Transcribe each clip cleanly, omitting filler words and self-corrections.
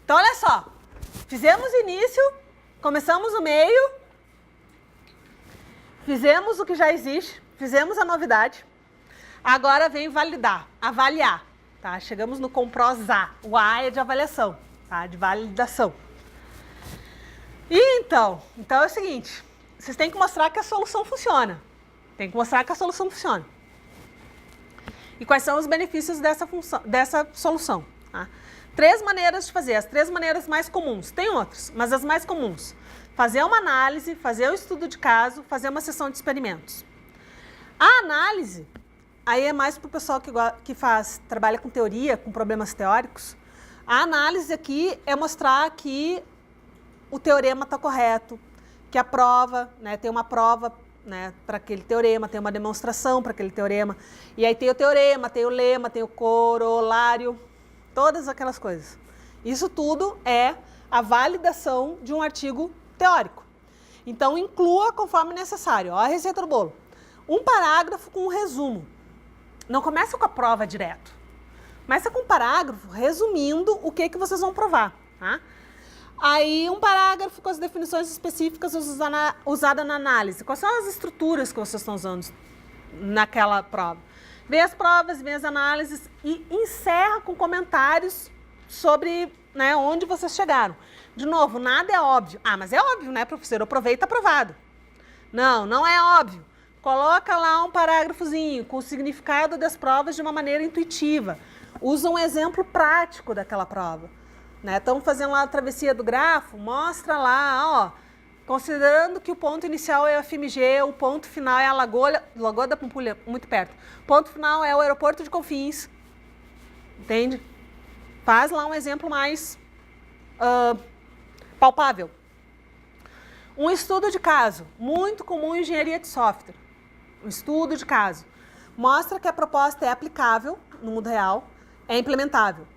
Então, olha só. Fizemos o início, começamos o meio, fizemos o que já existe, fizemos a novidade. Agora vem validar, avaliar. Tá? Chegamos no comprosar. O A é de avaliação, tá? De validação. E então é o seguinte, vocês têm que mostrar que a solução funciona. Tem que mostrar que a solução funciona. E quais são os benefícios dessa solução. Tá? 3 maneiras de fazer, as 3 maneiras mais comuns. Tem outras, mas as mais comuns. Fazer uma análise, fazer um estudo de caso, fazer uma sessão de experimentos. A análise, aí é mais para o pessoal que trabalha com teoria, com problemas teóricos. A análise aqui é mostrar que o teorema está correto, que a prova, né, tem uma prova, né, para aquele teorema, tem uma demonstração para aquele teorema, e aí tem o teorema, tem o lema, tem o corolário, todas aquelas coisas. Isso tudo é a validação de um artigo teórico. Então, inclua conforme necessário. Ó, a receita do bolo. Um parágrafo com um resumo. Não começa com a prova direto. Começa com um parágrafo resumindo o que vocês vão provar. Tá? Aí, um parágrafo com as definições específicas usadas na análise. Quais são as estruturas que vocês estão usando naquela prova? Vê as provas, vê as análises e encerra com comentários sobre, né, onde vocês chegaram. De novo, nada é óbvio. Ah, mas é óbvio, né, professor? Eu provei e está aprovado. Não, não é óbvio. Coloca lá um parágrafozinho com o significado das provas de uma maneira intuitiva. Usa um exemplo prático daquela prova. Estão fazendo lá a travessia do grafo, mostra lá, ó, considerando que o ponto inicial é a FMG, o ponto final é a Lagoa da Pampulha, muito perto. O ponto final é o aeroporto de Confins. Entende? Faz lá um exemplo mais palpável. Um estudo de caso, muito comum em engenharia de software. Um estudo de caso. Mostra que a proposta é aplicável no mundo real, é implementável.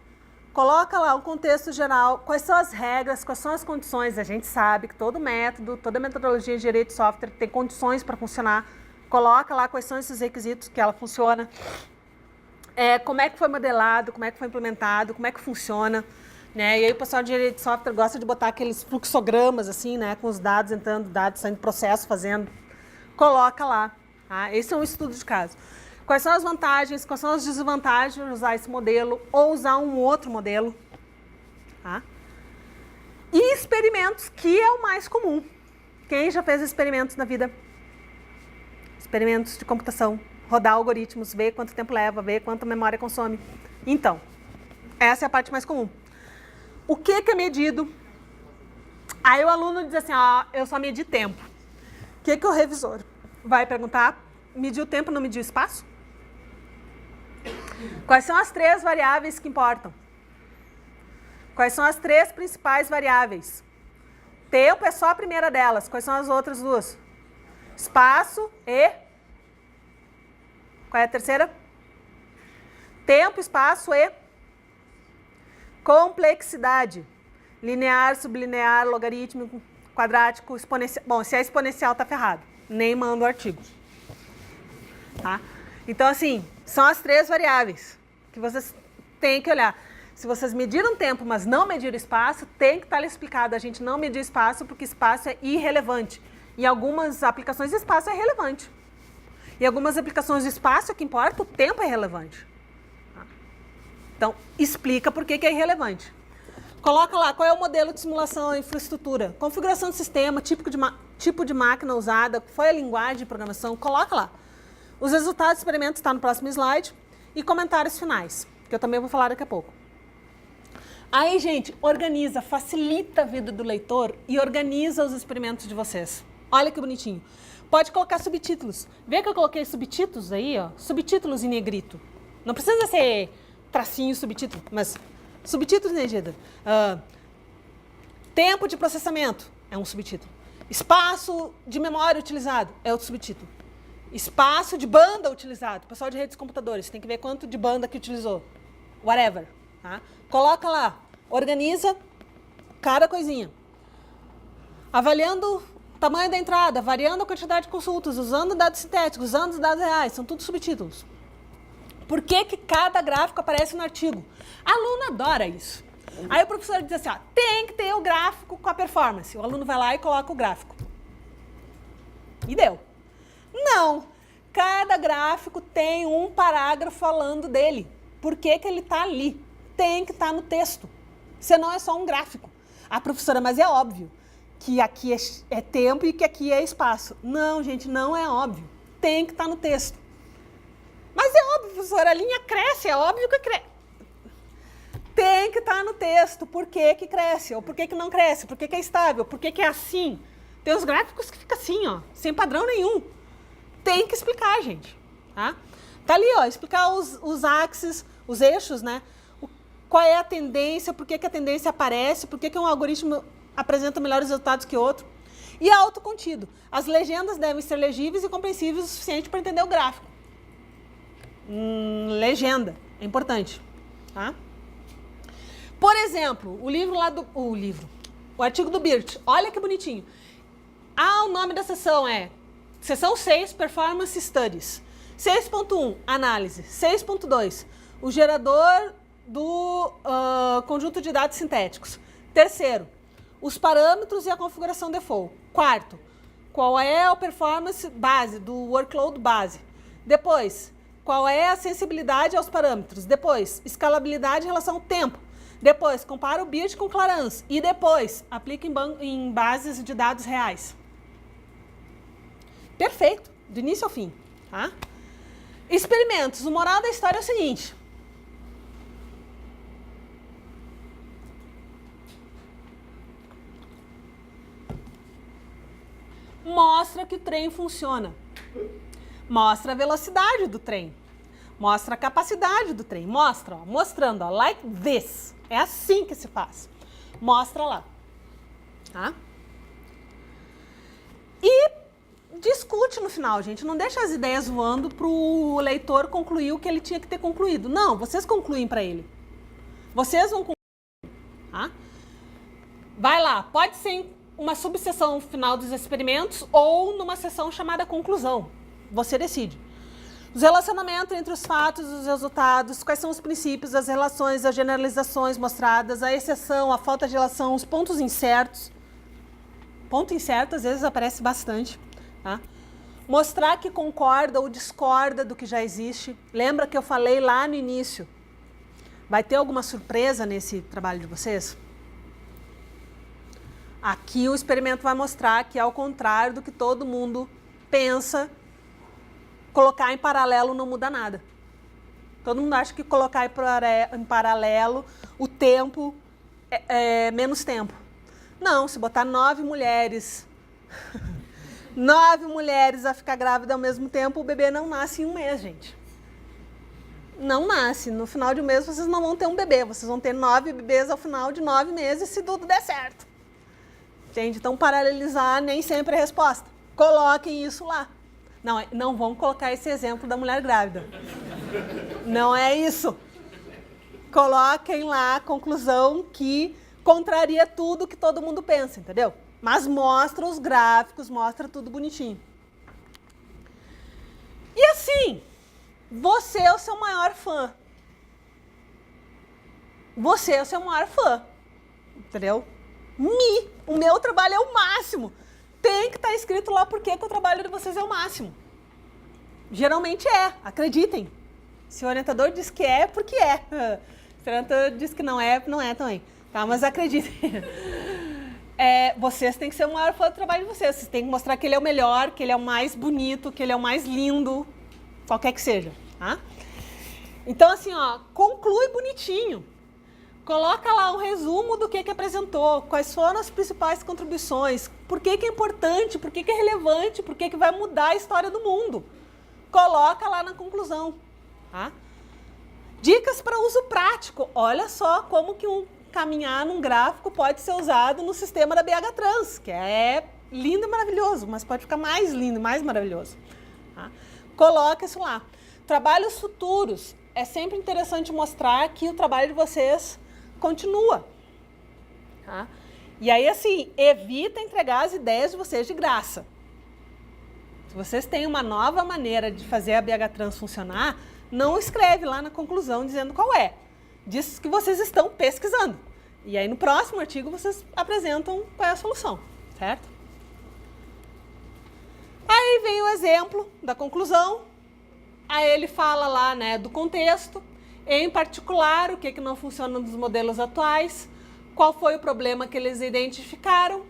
Coloca lá o contexto geral, quais são as regras, quais são as condições. A gente sabe que todo método, toda metodologia de engenharia de software tem condições para funcionar. Coloca lá quais são esses requisitos que ela funciona. Como é que foi modelado, como é que foi implementado, como é que funciona. Né? E aí o pessoal de engenharia de software gosta de botar aqueles fluxogramas assim, né? Com os dados entrando, dados saindo, processo fazendo. Coloca lá. Tá? Esse é um estudo de caso. Quais são as vantagens, quais são as desvantagens de usar esse modelo ou usar um outro modelo. Tá? E experimentos, que é o mais comum. Quem já fez experimentos na vida? Experimentos de computação, rodar algoritmos, ver quanto tempo leva, ver quanta memória consome. Então, essa é a parte mais comum. O que é medido? Aí o aluno diz assim, eu só medi tempo. O que o revisor vai perguntar? Mediu o tempo, não mediu o espaço? Quais são as 3 variáveis que importam? Quais são as 3 principais variáveis? Tempo é só a primeira delas. Quais são as outras 2? Espaço e... Qual é a terceira? Tempo, espaço e... Complexidade. Linear, sublinear, logarítmico, quadrático, exponencial. Bom, se é exponencial, tá ferrado. Nem manda o artigo. Tá? Então, assim, são as 3 variáveis que vocês têm que olhar. Se vocês mediram tempo, mas não mediram espaço, tem que estar explicado. A gente não mediu espaço porque espaço é irrelevante. Em algumas aplicações, espaço é relevante. Em algumas aplicações, o espaço é que importa, o tempo é relevante. Tá? Então, explica por que é irrelevante. Coloca lá qual é o modelo de simulação, a infraestrutura, configuração do sistema, tipo de máquina usada, qual foi a linguagem de programação, coloca lá. Os resultados do experimento estão no próximo slide e comentários finais, que eu também vou falar daqui a pouco. Aí, gente, organiza, facilita a vida do leitor e organiza os experimentos de vocês. Olha que bonitinho. Pode colocar subtítulos. Vê que eu coloquei subtítulos aí, ó, subtítulos em negrito. Não precisa ser tracinho subtítulo, mas subtítulos, né, Gida? Tempo de processamento é um subtítulo. Espaço de memória utilizado é outro subtítulo. Espaço de banda utilizado. Pessoal de redes de computadores, tem que ver quanto de banda que utilizou. Whatever. Tá? Coloca lá. Organiza cada coisinha. Avaliando o tamanho da entrada, variando a quantidade de consultas, usando dados sintéticos, usando os dados reais. São tudo subtítulos. Por que cada gráfico aparece no artigo? A aluna adora isso. Aí o professor diz assim, ó, tem que ter o gráfico com a performance. O aluno vai lá e coloca o gráfico. E deu. Não. Cada gráfico tem um parágrafo falando dele. Por que que ele está ali? Tem que estar no texto. Senão é só um gráfico. A professora, mas é óbvio que aqui é tempo e que aqui é espaço. Não, gente, não é óbvio. Tem que estar no texto. Mas é óbvio, professora, a linha cresce, é óbvio que cresce. Tem que estar no texto. Por que que cresce? Ou por que que não cresce? Por que que é estável? Por que que é assim? Tem os gráficos que ficam assim, ó, sem padrão nenhum. Tem que explicar, gente. Tá ali, ó, explicar os axes, os eixos, né? Qual é a tendência, por que que a tendência aparece, por que que um algoritmo apresenta melhores resultados que outro. E autocontido. As legendas devem ser legíveis e compreensíveis o suficiente para entender o gráfico. Legenda, é importante. Tá? Por exemplo, o artigo do Birch, olha que bonitinho. O nome da seção é Seção 6, Performance Studies. 6.1, Análise. 6.2, o gerador do conjunto de dados sintéticos. Terceiro, os parâmetros e a configuração default. Quarto, qual é a performance base, do workload base. Depois, qual é a sensibilidade aos parâmetros. Depois, escalabilidade em relação ao tempo. Depois, compara o Birch com o Clarence. E depois, aplica em bases de dados reais. Perfeito, do início ao fim. Tá? Experimentos. O moral da história é o seguinte. Mostra que o trem funciona. Mostra a velocidade do trem. Mostra a capacidade do trem. Mostra, ó, mostrando, ó, like this. É assim que se faz. Mostra lá. Tá? E discute no final, gente. Não deixa as ideias voando para o leitor concluir o que ele tinha que ter concluído. Não, vocês concluem para ele. Vocês vão concluir. Tá? Vai lá, pode ser uma subseção final dos experimentos ou numa seção chamada conclusão. Você decide. Os relacionamentos entre os fatos e os resultados, quais são os princípios, as relações, as generalizações mostradas, a exceção, a falta de relação, os pontos incertos. Ponto incerto às vezes aparece bastante. Tá? Mostrar que concorda ou discorda do que já existe. Lembra que eu falei lá no início? Vai ter alguma surpresa nesse trabalho de vocês? Aqui o experimento vai mostrar que, ao contrário do que todo mundo pensa, colocar em paralelo não muda nada. Todo mundo acha que colocar em paralelo o tempo é menos tempo. Não, se botar 9 mulheres, 9 mulheres a ficar grávida ao mesmo tempo, o bebê não nasce em um mês, gente. Não nasce. No final de um mês vocês não vão ter um bebê, vocês vão ter 9 bebês ao final de 9 meses, se tudo der certo. Entende? Então, paralelizar nem sempre é a resposta. Coloquem isso lá. Não vão colocar esse exemplo da mulher grávida. Não é isso. Coloquem lá a conclusão que contraria tudo que todo mundo pensa, entendeu? Mas mostra os gráficos, mostra tudo bonitinho. E assim, você é o seu maior fã. Você é o seu maior fã. Entendeu? O meu trabalho é o máximo. Tem que estar escrito lá porque o trabalho de vocês é o máximo. Geralmente é, acreditem. Se o orientador diz que é porque é. Se o orientador diz que não é também. Tá? Mas acreditem. Vocês têm que ser o maior fã do trabalho de vocês. Vocês têm que mostrar que ele é o melhor, que ele é o mais bonito, que ele é o mais lindo, qualquer que seja. Tá? Então, assim, ó, conclui bonitinho. Coloca lá um resumo do que apresentou, quais foram as principais contribuições, por que é importante, por que é relevante, por que vai mudar a história do mundo. Coloca lá na conclusão. Tá? Dicas para uso prático. Olha só como que caminhar num gráfico pode ser usado no sistema da BH Trans, que é lindo e maravilhoso, mas pode ficar mais lindo e mais maravilhoso. Tá? Coloca isso lá. Trabalhos futuros. É sempre interessante mostrar que o trabalho de vocês continua. Tá? E aí, assim, evita entregar as ideias de vocês de graça. Se vocês têm uma nova maneira de fazer a BH Trans funcionar, não escreve lá na conclusão dizendo qual é. Diz que vocês estão pesquisando. E aí no próximo artigo vocês apresentam qual é a solução, certo? Aí vem o exemplo da conclusão. Aí ele fala lá, né, do contexto, em particular, o que não funciona nos modelos atuais, qual foi o problema que eles identificaram.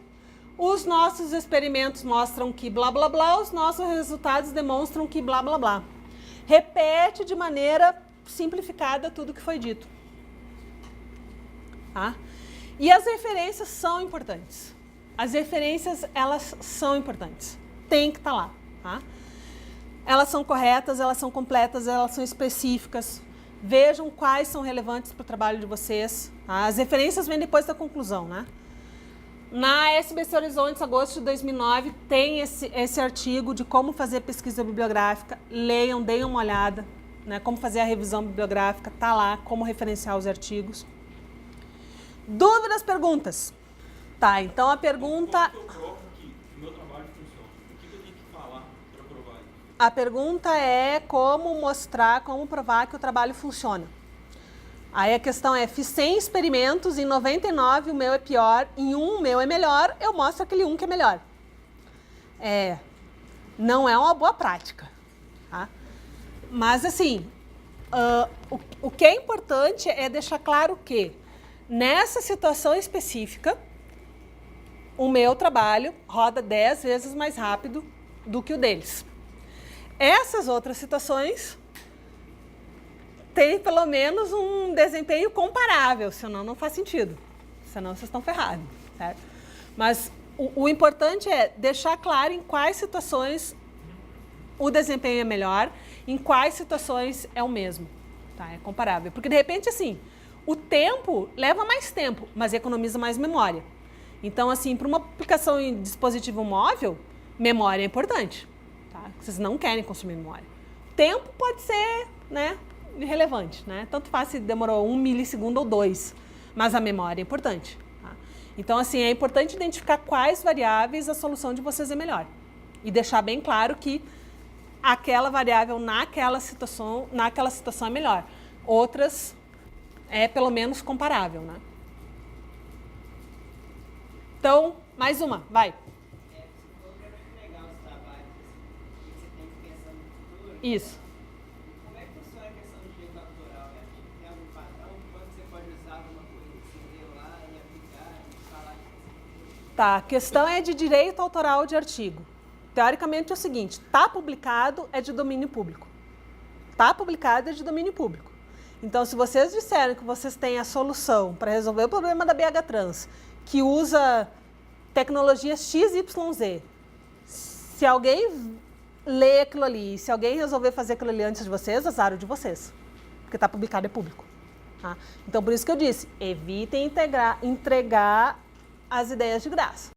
Os nossos experimentos mostram que blá, blá, blá, os nossos resultados demonstram que blá, blá, blá. Repete de maneira simplificada tudo que foi dito. Tá? E as referências são importantes. As referências, elas são importantes. Tem que estar lá. Tá? Elas são corretas, elas são completas, elas são específicas. Vejam quais são relevantes para o trabalho de vocês. Tá? As referências vêm depois da conclusão, né? Na SBC Horizontes, agosto de 2009, tem esse artigo de como fazer pesquisa bibliográfica. Leiam, deem uma olhada, né? Como fazer a revisão bibliográfica, tá lá, como referenciar os artigos. Dúvidas, perguntas? Tá, então a pergunta... Como que eu provo que o meu trabalho funciona? O que eu tenho que falar para provar isso? A pergunta é como mostrar, como provar que o trabalho funciona. Aí a questão é, fiz 100 experimentos, em 99 o meu é pior, em 1 o meu é melhor, eu mostro aquele 1 que é melhor. Não é uma boa prática. Tá? Mas assim, o que é importante é deixar claro que, nessa situação específica, o meu trabalho roda 10 vezes mais rápido do que o deles. Essas outras situações têm pelo menos um desempenho comparável, senão não faz sentido. Senão vocês estão ferrados, certo? Mas o importante é deixar claro em quais situações o desempenho é melhor, em quais situações é o mesmo, tá? É comparável. Porque de repente, assim, o tempo leva mais tempo, mas economiza mais memória. Então, assim, para uma aplicação em dispositivo móvel, memória é importante, tá? Vocês não querem consumir memória. Tempo pode ser, né, irrelevante, né? Tanto faz se demorou 1 milissegundo ou 2, mas a memória é importante. Tá? Então, assim, é importante identificar quais variáveis a solução de vocês é melhor. E deixar bem claro que aquela variável naquela situação é melhor. Outras é pelo menos comparável, né? Então, mais uma, vai. Isso. Como é que funciona a questão do direito autoral? Tem algum padrão? Quando você pode usar alguma coisa que você leu lá e aplicar e falar que... Tá, a questão é de direito autoral de artigo. Teoricamente é o seguinte, está publicado é de domínio público. Está publicado é de domínio público. Então, se vocês disseram que vocês têm a solução para resolver o problema da BH Trans, que usa tecnologia XYZ, se alguém lê aquilo ali, se alguém resolver fazer aquilo ali antes de vocês, azar de vocês. Porque está publicado é público. Tá? Então, por isso que eu disse, evitem entregar as ideias de graça.